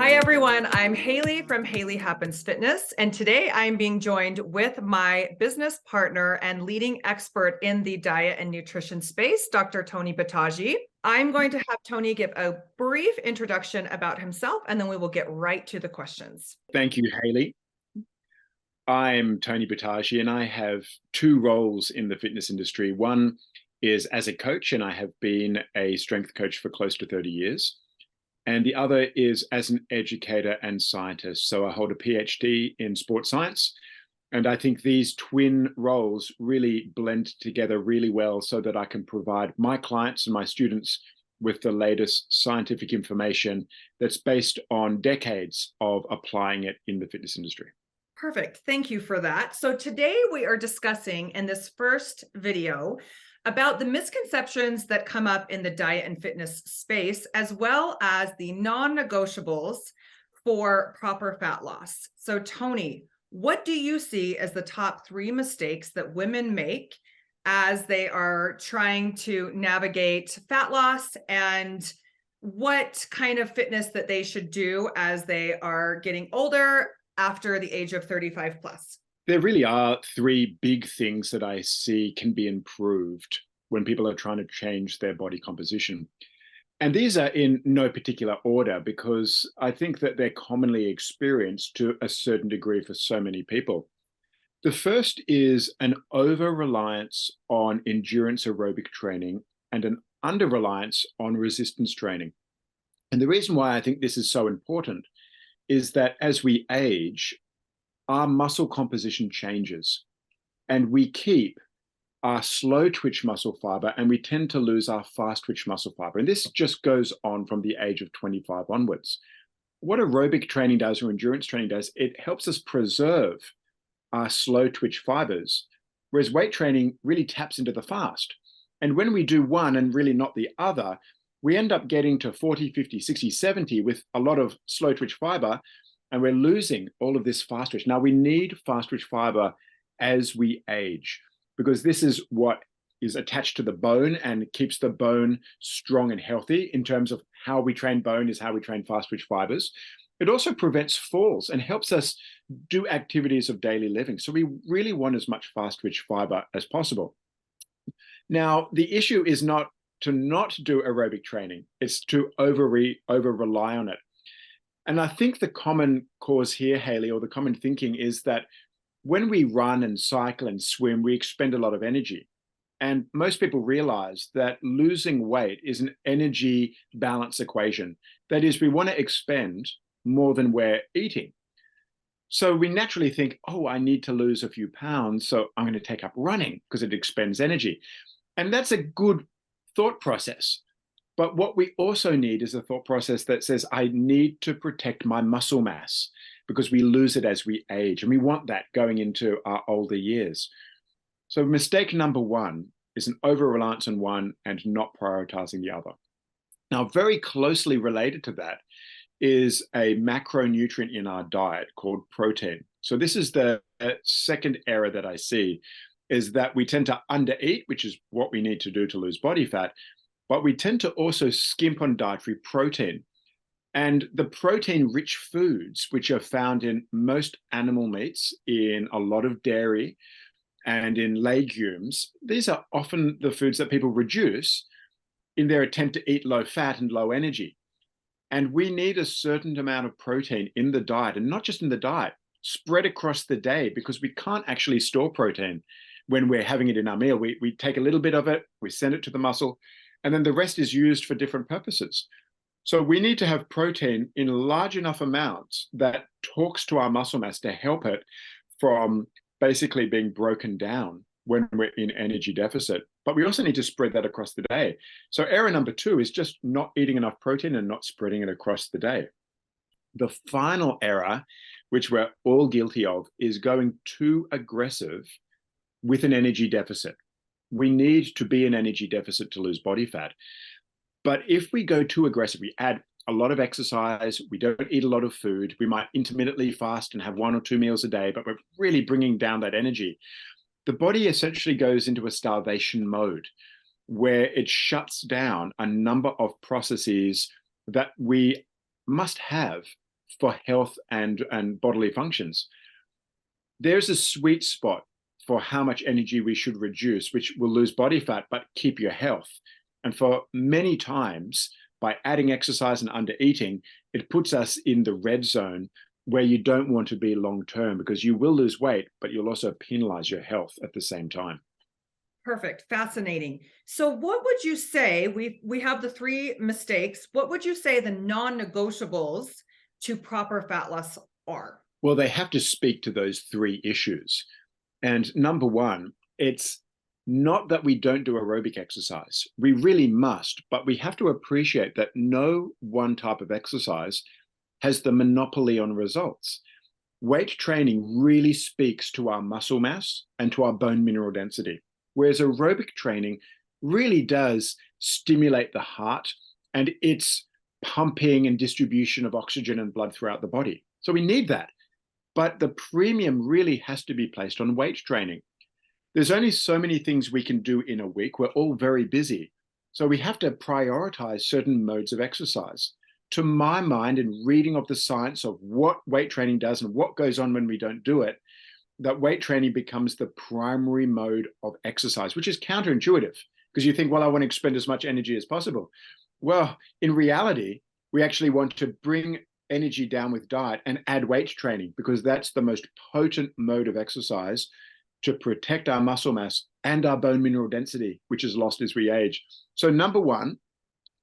Hi, everyone. I'm Haley from Haley Happens Fitness, and today I'm being joined with my business partner and leading expert in the diet and nutrition space, Dr. Tony Battaji. I'm going to have Tony give a brief introduction about himself, and then we will get right to the questions. Thank you, Haley. I'm Tony Battaji, and I have two roles in the fitness industry. One is as a coach, and I have been a strength coach for close to 30 years. And the other is as an educator and scientist. So I hold a PhD in sports science. And I think these twin roles really blend together really well so that I can provide my clients and my students with the latest scientific information that's based on decades of applying it in the fitness industry. Perfect. Thank you for that. So today we are discussing in this first video about the misconceptions that come up in the diet and fitness space, as well as the non-negotiables for proper fat loss. So Tony, what do you see as the top 3 mistakes that women make as they are trying to navigate fat loss, and what kind of fitness that they should do as they are getting older after the age of 35 plus? There really are 3 big things that I see can be improved when people are trying to change their body composition. And these are in no particular order because I think that they're commonly experienced to a certain degree for so many people. The first is an over-reliance on endurance aerobic training and an under-reliance on resistance training. And the reason why I think this is so important is that as we age, our muscle composition changes and we keep our slow twitch muscle fiber and we tend to lose our fast twitch muscle fiber. And this just goes on from the age of 25 onwards. What aerobic training does or endurance training does, it helps us preserve our slow twitch fibers, whereas weight training really taps into the fast. And when we do one and really not the other, we end up getting to 40, 50, 60, 70 with a lot of slow twitch fiber, and we're losing all of this fast twitch. Now, we need fast twitch fiber as we age, because this is what is attached to the bone and keeps the bone strong and healthy. In terms of how we train bone is how we train fast twitch fibers. It also prevents falls and helps us do activities of daily living. So we really want as much fast twitch fiber as possible. Now, the issue is not to not do aerobic training, it's to over rely on it. And I think the common cause here, Haley, or the common thinking is that when we run and cycle and swim, we expend a lot of energy. And most people realize that losing weight is an energy balance equation. That is, we want to expend more than we're eating. So we naturally think, oh, I need to lose a few pounds, so I'm going to take up running because it expends energy. And that's a good thought process. But what we also need is a thought process that says, I need to protect my muscle mass because we lose it as we age. And we want that going into our older years. So mistake number 1 is an over-reliance on one and not prioritizing the other. Now, very closely related to that is a macronutrient in our diet called protein. So this is the second error that I see, is that we tend to undereat, which is what we need to do to lose body fat, but we tend to also skimp on dietary protein. And the protein-rich foods, which are found in most animal meats, in a lot of dairy, and in legumes, these are often the foods that people reduce in their attempt to eat low fat and low energy. And we need a certain amount of protein in the diet, and not just in the diet, spread across the day, because we can't actually store protein when we're having it in our meal. We take a little bit of it, we send it to the muscle, and then the rest is used for different purposes. So we need to have protein in large enough amounts that talks to our muscle mass to help it from basically being broken down when we're in energy deficit. But we also need to spread that across the day. So error number 2 is just not eating enough protein and not spreading it across the day. The final error, which we're all guilty of, is going too aggressive with an energy deficit. We need to be in energy deficit to lose body fat. But if we go too aggressive, we add a lot of exercise, we don't eat a lot of food, we might intermittently fast and have 1 or 2 meals a day, but we're really bringing down that energy. The body essentially goes into a starvation mode where it shuts down a number of processes that we must have for health and bodily functions. There's a sweet spot for how much energy we should reduce, which will lose body fat but keep your health. And for many times, by adding exercise and under eating, it puts us in the red zone where you don't want to be long term, because you will lose weight, but you'll also penalize your health at the same time. Perfect. Fascinating. So what would you say, we have the 3 mistakes. What would you say the non-negotiables to proper fat loss are? Well, they have to speak to those 3 issues. And number one, it's not that we don't do aerobic exercise. We really must, but we have to appreciate that no one type of exercise has the monopoly on results. Weight training really speaks to our muscle mass and to our bone mineral density, whereas aerobic training really does stimulate the heart and its pumping and distribution of oxygen and blood throughout the body. So we need that. But the premium really has to be placed on weight training. There's only so many things we can do in a week. We're all very busy. So we have to prioritize certain modes of exercise. To my mind, in reading of the science of what weight training does and what goes on when we don't do it, that weight training becomes the primary mode of exercise, which is counterintuitive, because you think, well, I want to expend as much energy as possible. Well, in reality, we actually want to bring energy down with diet and add weight training, because that's the most potent mode of exercise to protect our muscle mass and our bone mineral density, which is lost as we age. So number one,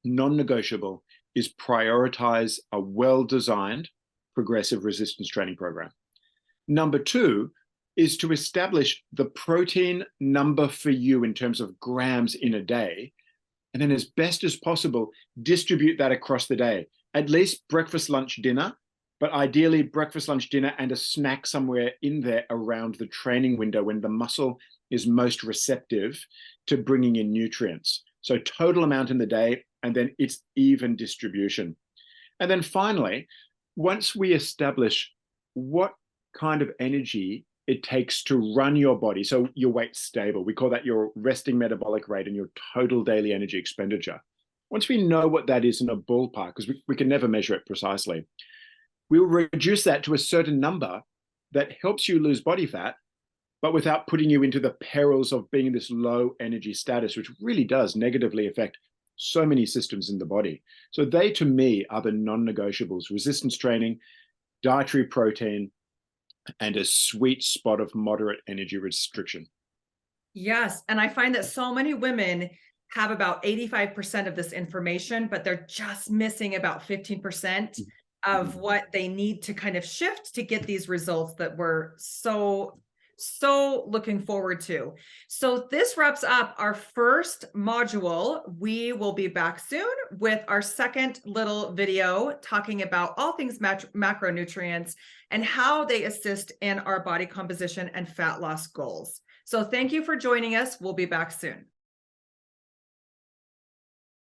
non-negotiable, is prioritize a well-designed progressive resistance training program. Number two is to establish the protein number for you in terms of grams in a day, and then as best as possible, distribute that across the day. At least breakfast, lunch, dinner, but ideally breakfast, lunch, dinner, and a snack somewhere in there around the training window when the muscle is most receptive to bringing in nutrients. So total amount in the day, and then its even distribution. And then finally, once we establish what kind of energy it takes to run your body, so your weight's stable, we call that your resting metabolic rate and your total daily energy expenditure. Once we know what that is in a ballpark, because we can never measure it precisely, we'll reduce that to a certain number that helps you lose body fat, but without putting you into the perils of being in this low energy status, which really does negatively affect so many systems in the body. So they, to me, are the non-negotiables: resistance training, dietary protein, and a sweet spot of moderate energy restriction. Yes. And I find that so many women have about 85% of this information, but they're just missing about 15% of what they need to kind of shift to get these results that we're so looking forward to. So this wraps up our first module. We will be back soon with our second little video talking about all things macronutrients and how they assist in our body composition and fat loss goals. So thank you for joining us. We'll be back soon.